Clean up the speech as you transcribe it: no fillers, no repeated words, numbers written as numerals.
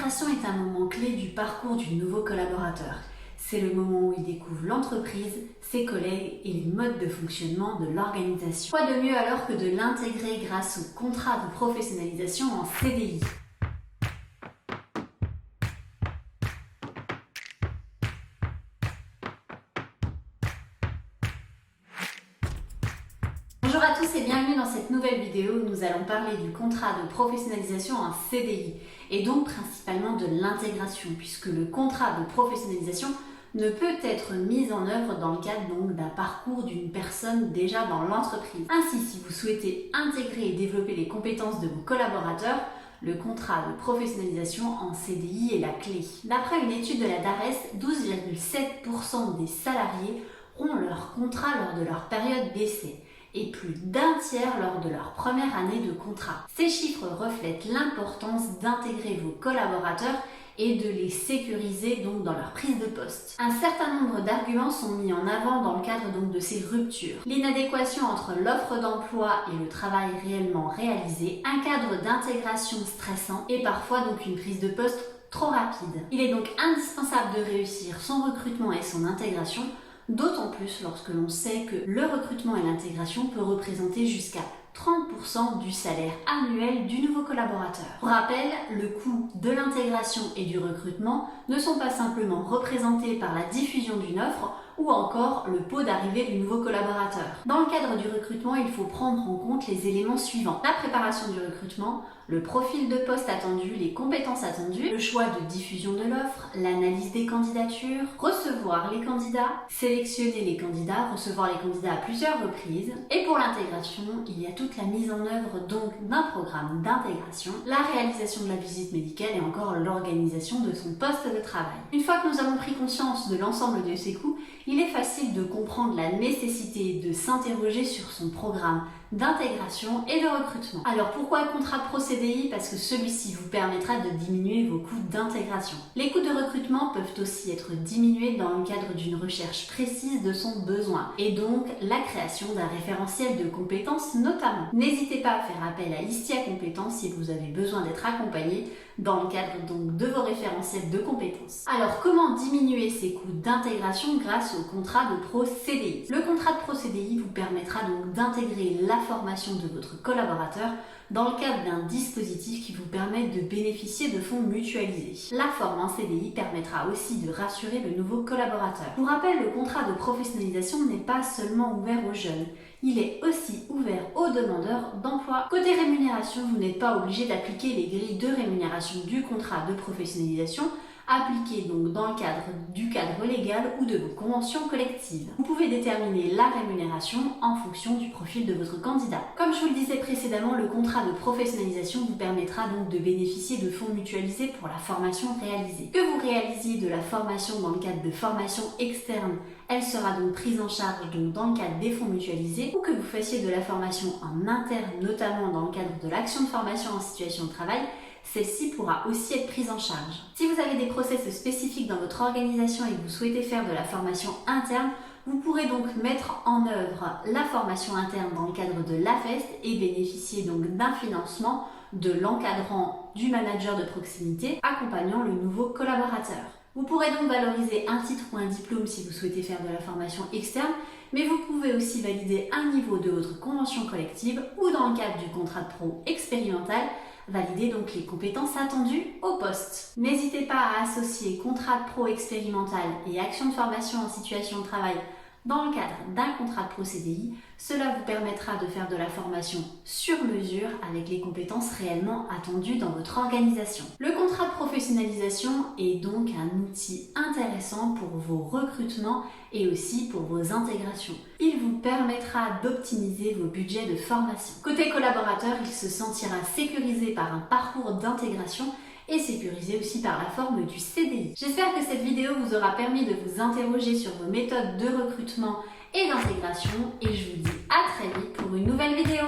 l'intégration est un moment clé du parcours du nouveau collaborateur. C'est le moment où il découvre l'entreprise, ses collègues et les modes de fonctionnement de l'organisation. Quoi de mieux alors que de l'intégrer grâce au contrat de professionnalisation en CDI? Bonjour à tous et bienvenue dans cette nouvelle vidéo où nous allons parler du contrat de professionnalisation en CDI et donc principalement de l'intégration puisque le contrat de professionnalisation ne peut être mis en œuvre dans le cadre donc d'un parcours d'une personne déjà dans l'entreprise. Ainsi, si vous souhaitez intégrer et développer les compétences de vos collaborateurs, le contrat de professionnalisation en CDI est la clé. D'après une étude de la DARES, 12,7% des salariés ont leur contrat lors de leur période d'essai et plus d'un tiers lors de leur première année de contrat. Ces chiffres reflètent l'importance d'intégrer vos collaborateurs et de les sécuriser donc dans leur prise de poste. Un certain nombre d'arguments sont mis en avant dans le cadre donc de ces ruptures. L'inadéquation entre l'offre d'emploi et le travail réellement réalisé, un cadre d'intégration stressant et parfois donc une prise de poste trop rapide. Il est donc indispensable de réussir son recrutement et son intégration, d'autant plus lorsque l'on sait que le recrutement et l'intégration peut représenter jusqu'à 30% du salaire annuel du nouveau collaborateur. Pour rappel, le coût de l'intégration et du recrutement ne sont pas simplement représentés par la diffusion d'une offre ou encore le pot d'arrivée du nouveau collaborateur. Dans le cadre du recrutement, il faut prendre en compte les éléments suivants: la préparation du recrutement, le profil de poste attendu, les compétences attendues, le choix de diffusion de l'offre, l'analyse des candidatures, recevoir les candidats, sélectionner les candidats, recevoir les candidats à plusieurs reprises. Et pour l'intégration, il y a toute la mise en œuvre donc d'un programme d'intégration, la réalisation de la visite médicale et encore l'organisation de son poste de travail. Une fois que nous avons pris conscience de l'ensemble de ces coûts, il est facile de comprendre la nécessité de s'interroger sur son programme d'intégration et de recrutement. Alors pourquoi le contrat pro CDI? Parce que celui-ci vous permettra de diminuer vos coûts d'intégration. Les coûts de recrutement peuvent aussi être diminués dans le cadre d'une recherche précise de son besoin et donc la création d'un référentiel de compétences notamment. N'hésitez pas à faire appel à Istia Compétences si vous avez besoin d'être accompagné dans le cadre donc de vos référentiels de compétences. Alors comment diminuer ces coûts d'intégration grâce au contrat de pro CDI? Le contrat de pro CDI vous permettra donc d'intégrer la formation de votre collaborateur dans le cadre d'un dispositif qui vous permet de bénéficier de fonds mutualisés. La forme en CDI permettra aussi de rassurer le nouveau collaborateur. Pour rappel, le contrat de professionnalisation n'est pas seulement ouvert aux jeunes, il est aussi ouvert aux demandeurs d'emploi. Côté rémunération, vous n'êtes pas obligé d'appliquer les grilles de rémunération du contrat de professionnalisation appliquées donc dans le cadre du cadre légal ou de vos conventions collectives. Vous pouvez déterminer la rémunération en fonction du profil de votre candidat. Comme je vous le disais précédemment, le contrat de professionnalisation vous permettra donc de bénéficier de fonds mutualisés pour la formation réalisée. Que vous réalisiez de la formation dans le cadre de formation externe, elle sera donc prise en charge donc dans le cadre des fonds mutualisés, ou que vous fassiez de la formation en interne, notamment dans le cadre de l'action de formation en situation de travail, celle-ci pourra aussi être prise en charge. Si vous avez des process spécifiques dans votre organisation et que vous souhaitez faire de la formation interne, vous pourrez donc mettre en œuvre la formation interne dans le cadre de l'AFEST et bénéficier donc d'un financement de l'encadrant du manager de proximité accompagnant le nouveau collaborateur. Vous pourrez donc valoriser un titre ou un diplôme si vous souhaitez faire de la formation externe, mais vous pouvez aussi valider un niveau de votre convention collective ou dans le cadre du contrat de pro expérimental, valider donc les compétences attendues au poste. N'hésitez pas à associer contrat de pro expérimental et action de formation en situation de travail dans le cadre d'un contrat de pro CDI. Cela vous permettra de faire de la formation sur mesure avec les compétences réellement attendues dans votre organisation. Le contrat de professionnalisation est donc un outil intéressant pour vos recrutements et aussi pour vos intégrations. Il vous permettra d'optimiser vos budgets de formation. Côté collaborateur, il se sentira sécurisé par un parcours d'intégration et sécurisé aussi par la forme du CDI. J'espère que cette vidéo vous aura permis de vous interroger sur vos méthodes de recrutement et d'intégration et je vous dis à très vite pour une nouvelle vidéo.